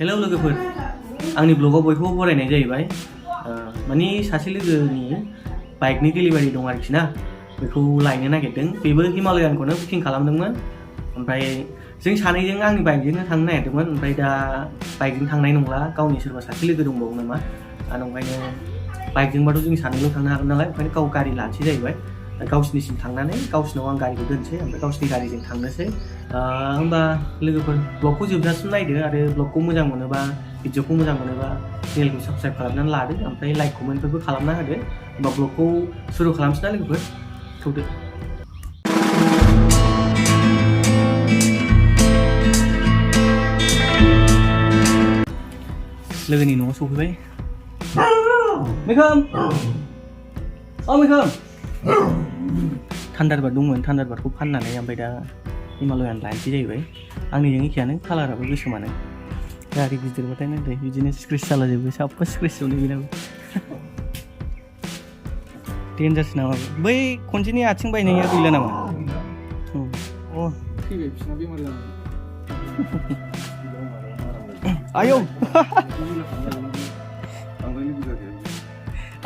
hello लोगोफोर आंनि ब्लगाव बयखौबो बरायनाय जाहैबाय माने सासे लोगोनि बाइकनि डिलिभारि दं आरोखि ना बेखौ लायनो नागिरदों बेबो हिमालयानखौनो बुकिं खालामदोंमोन ओमफ्राय जों सानैजों आंनि बाइकजोंनो थांनो नागिरदोंमोन ओमफ्राय दा बाइकजों थांनाय नंला गावनि सोरबा सासे लोगो दंबावो नामा आरो ओंखायनो बाइकजोंबाथ' जों सानैल' थांनो हागोन नालाय ओंखायनो गाव गारि लानोसै जाहैबाय गावसिनिसिम थांनानै गावसिनाव आं गारिखौ दोनसै ओमफ्राय गावसिनि गारिजों थांनोसै होमबा लोगोफोर ब्लगखौ जोबजासिम नायदो आरो ब्लगखौ मोजां मोनोबा भिडिअखौ मोजां मोनोबा चेनेलखौ साबस्क्राइब खालामनानै लादो ओमफ्राय लाइक कमेन्टफोरबो खालामना होदो होमबा ब्लगखौ सुरु खालामसै ना लोगोफोर थौदो लोगोनि न'आव सफैबाय मैखोम मैखोम थान्डारबार्ड दंमोन थान्डारबार्डखौ फाननानै ओमफ्राय दा हिमालयान लानोसै जाहैबाय आंनिजों एखेयानो कालाराबो गोसोमानो गारि गिदिरबाथाय नाथाय बिदिनो स्क्रेच जालाजोबो साफा स्क्रेच दं बेनाबो डेन्जारसो नामा बै खनसेनि आथिं बायनाया गैला नामा थैबाय बिसिना बेमार जानानै आयौ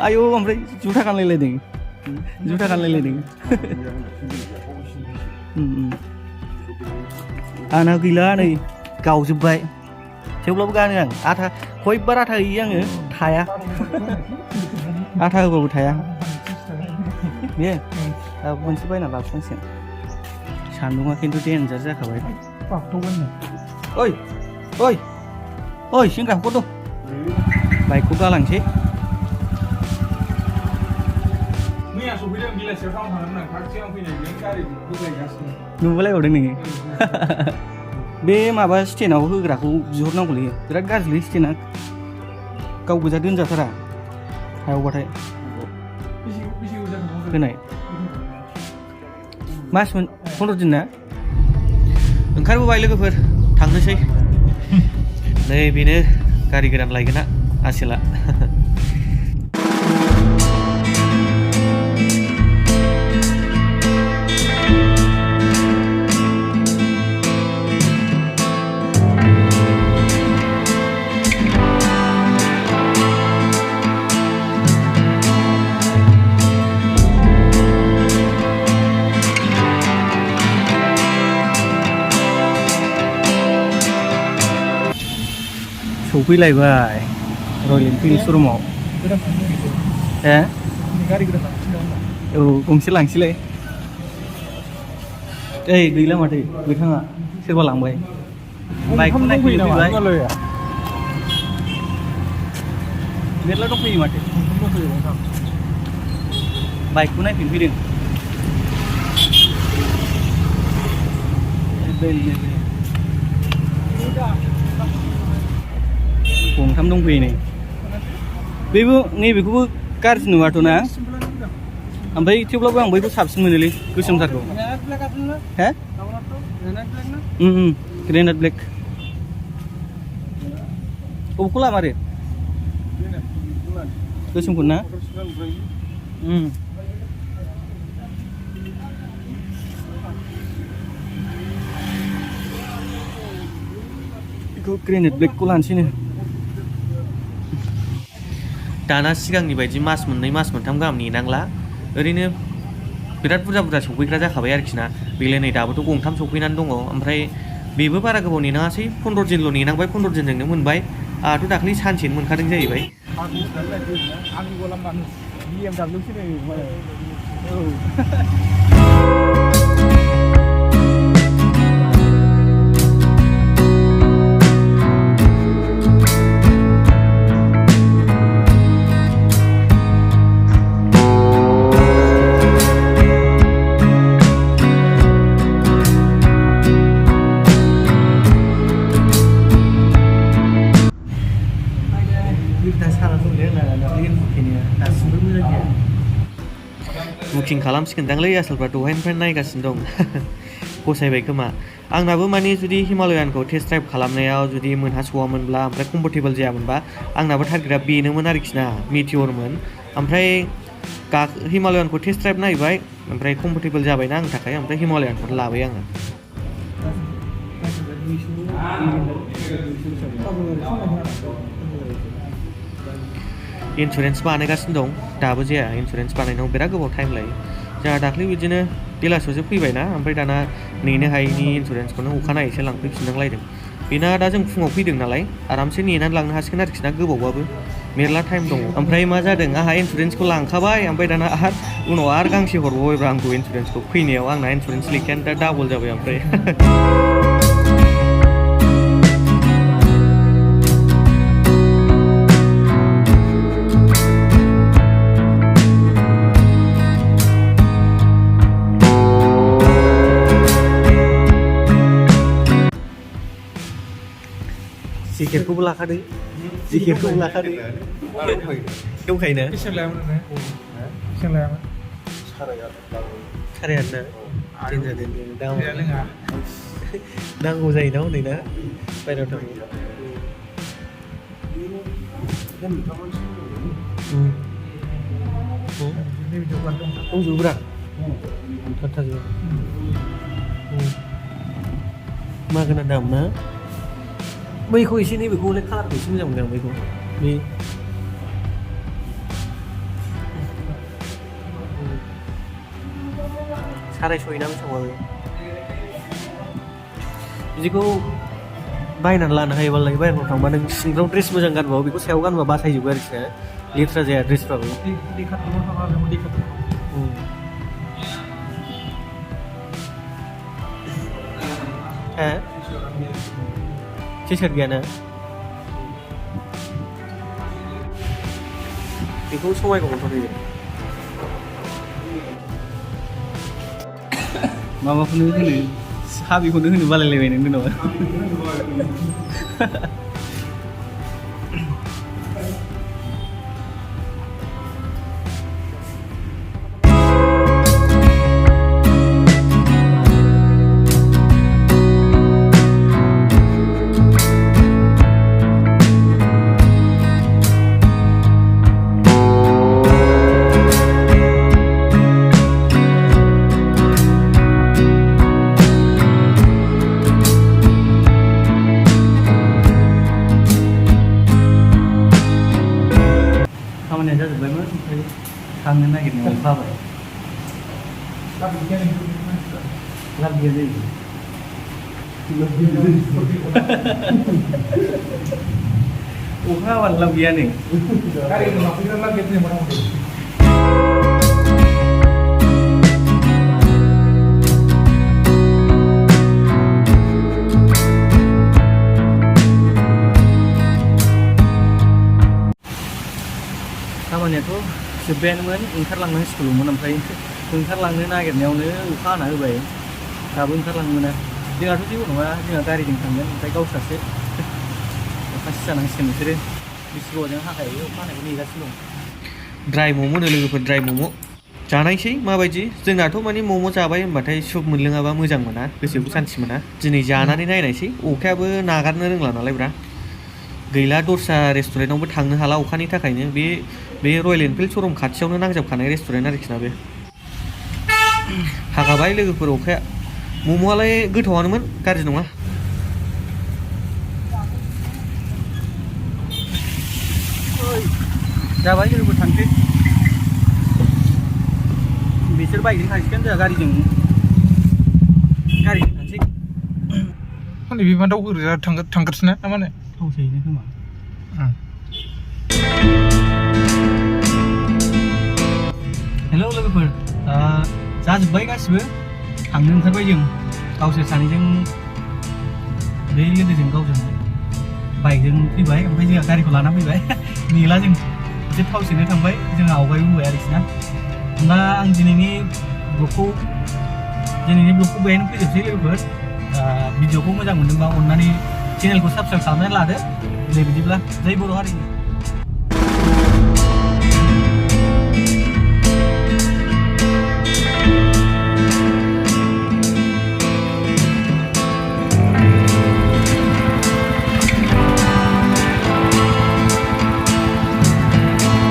आयौ ओमफ्राय जुथा गानलायलायदों आंना गैला नै गावजोब्बाय थेवब्लाबो गानो आं आथा खयबार आथा होयो आङो थाया आथा होबाबो थाया बे मोनसे बायना लाबोनांसिगोन सान्दुङा खिन्थु डेन्जार जाखाबाय ओइ ओइ ओइ सेंग्राखौ दं बाइकखौ गालांसै मैया सफैदों बेलासियाव टाउन थांदोंमोन आं खाथियाव फैनाय बे गारिखौ होलायगासिनो नुबोलायहरदों नोङो बे माबा स्टेनाव होग्राखौ बिहरनांगौलै बिराद गाज्रिलै स्टेना गाव गोजा दोनजाथारा हायावबाथाय होनाय मास 15 दिन ना ओंखारबोबाय लोगोफोर थांनोसै नै बेनो गारि गोदान लायगोन ना आसोला सफैलायबाय रयेल एनफिल्ड श'रुमाव गारि गोदान लांफिनदों औ गंसे लांसैलाय ओइ गैला माथो गोथाङा सोरबा लांबाय बाइकखौ नायफैनो फैबाय मेरला दंफैयो माथो बाइकखौ नायफैनो फैदों गंथाम दंफैयो नै बेबो नैबेखौबो गाज्रि नुवाथ' ना ओमफ्राय थेवब्लाबो आं बैखौ साबसिन मोनोलै गोसोमथारखौ हे ग्रेनाइट ब्लेक बबेखौ लामारो गोसोमखौ ना बेखौ ग्रेनाइट ब्लेकखौ लानोसैनो दाना सिगांनि बायदि मास मोननै मास मोनथाम गाहाम नेनांला ओरैनो बिराद बुरजा सफैग्रा जाखाबाय आरोखि ना बेलाय नै दाबोथ' गंथाम सफैनानै दङ ओमफ्राय बेबो बारा गोबाव नेनाङासै 15 दिनल' नेनांबाय 15 दिनजोंनो मोनबाय आंहाथ' दाख्लै सानसेनो मोनखादों जाहैबाय बुकिं खालामसिगोनदांलै आसोलफ्रा दहायनिफ्राय नायगासिनो दं फसायबाय खोमा आंनाबो माने जुदि हिमालयानखौ टेस्ट ड्राइभ खालामनायाव जुदि मोनहास'वामोनब्ला ओमफ्राय कम्फर्टेबल जायामोनबा आंनाबो टारगेटआ बेनोमोन आरोखि ना मिटियरमोन ओमफ्राय हिमालयानखौ टेस्ट ड्राइभ नायबाय ओमफ्राय कम्फर्टेबल जाबायना आंनि थाखाय ओमफ्राय हिमालयानखौनो लाबाय आङो इन्सुरेन्स बानायगासिनो दं दाबो जाया इन्सुरेन्स बानायनायाव बिराद गोबाव टाइम लायो जोंहा दाख्लै बिदिनो बेलासियावसो फैबायना ओमफ्राय दाना नेनो हायैनि इन्सुरेन्सखौनो अखानायैसो लांफैफिननांलायदों बेना दा जों फुङाव फैदों नालाय आरामसे नेनानै लांनो हासिगोन आरोखि ना गोबावबाबो मेरला टाइम दङ ओमफ्राय मा जादों आंहा इन्सुरेन्सखौ लांखाबाय ओमफ्राय दाना उनाव आरो गांसे हरबावबायब्रा आंखौ इन्सुरेन्सखौ फैनायाव आंना इन्सुरेन्स लेखायानो दा डाबल जाबाय ओमफ्राय जेकेटखौबो लाखादो जेकेटखौबो लाखादो दंखायोना बेसेबां लायामोन नोङो बेसेबां लायामोन सारायानो दिन जादों लोङा नांगौ जायोना हनै ना बायनाव थाङो दंजोबोब्रा थाथाजोब मा गोना दाम ना बैखौ एसे नैबेखौ हले कालारखौ एसे मोजां मोनदों आं बैखौ बे सारायस'य ना बेसेबां बे बिदिखौ बायनानै लानो हायोबालाय बायहेरायाव थांबा नों सिंफ्राव ड्रेस मोजां गानबाबो बेखौ सायाव गानबा बासायजोबो आरोखि ना लेथ्रा जाया ड्रेसफ्राबो टिसार्ट गैयाना बेखौ समायखौ मोनथ'यो माबाखौनो होनो साबिखौनो होनो बालायलायबाय नों दिनाव खामानिया जाजोब्बायमोन ओमफ्राय थांनो नागिरनायाव अखा हाबाय लाब गैया जायो अखा हाबानो लाब गैया नै खामानियाथ' जोब्बायानोमोन ओंखारलांनांसिगौल'मोन ओमफ्राय ओंखारलांनो नागिरनायावनो अखा हाना होबाय दाबो ओंखारलांनो मोना जोंहाथ' जेबो नङा जोंहा गारिजों थांगोन ओमफ्राय गावस्रासो अखासो जानांसिगोन बिसोरो बेसे गोबावजों हाखायो अखा हानायखौ नेगासिनो दं ड्राइ मम' होनो लोगोफोर ड्राइ मम' जानायसै माबायदि जोंनाथ' माने मम' जाबाय होनबाथाय सुप मोनलोङाबा मोजां मोना गोसोखौ सान्थि मोना दिनै जानानै नायनायसै अखायाबो नागारनो रोंला नालाय ब्रा गैला दस्रा रेस्टुरेन्टआवबो थांनो हाला अखानि थाखायनो बे रयेल एनफिल्ड श'रुम खाथियावनो नांजाबखानाय रेस्टुरेन्ट आरोखि ना बे हागाबाय लोगोफोर अखाया मम'आलाय गोथावानोमोन गाज्रि नङा जाबाय लोगोफोर थांसै बिसोर बाइकजों थांसिगोन जोंहा गारिजों थांसै हनै बिमा दाउफोर थांगासिनो ना माने थाव सोहैनो खोमा हेलौ लोगोफोर जाजोब्बाय गासिबो थांनो ओंखारबाय जों गावसोर सानैजों बे लोगोजों गावजों बाइकजों फैबाय ओमफ्राय जोंहा गारिखौ लाना फैबाय नेला जों एसे थाव सोनो थांबाय जोंहा आवगायबोबाय आरोखि ना होमबा आं दिनैनि ब्लगखौ बेहायनो फोजोबसै लोगोफोर भिडिअखौ मोजां मोनदोंबा अननानै चेनेलखौ साबस्क्राइब खालामनानै लादो बिदिब्ला जै बर' हारिनि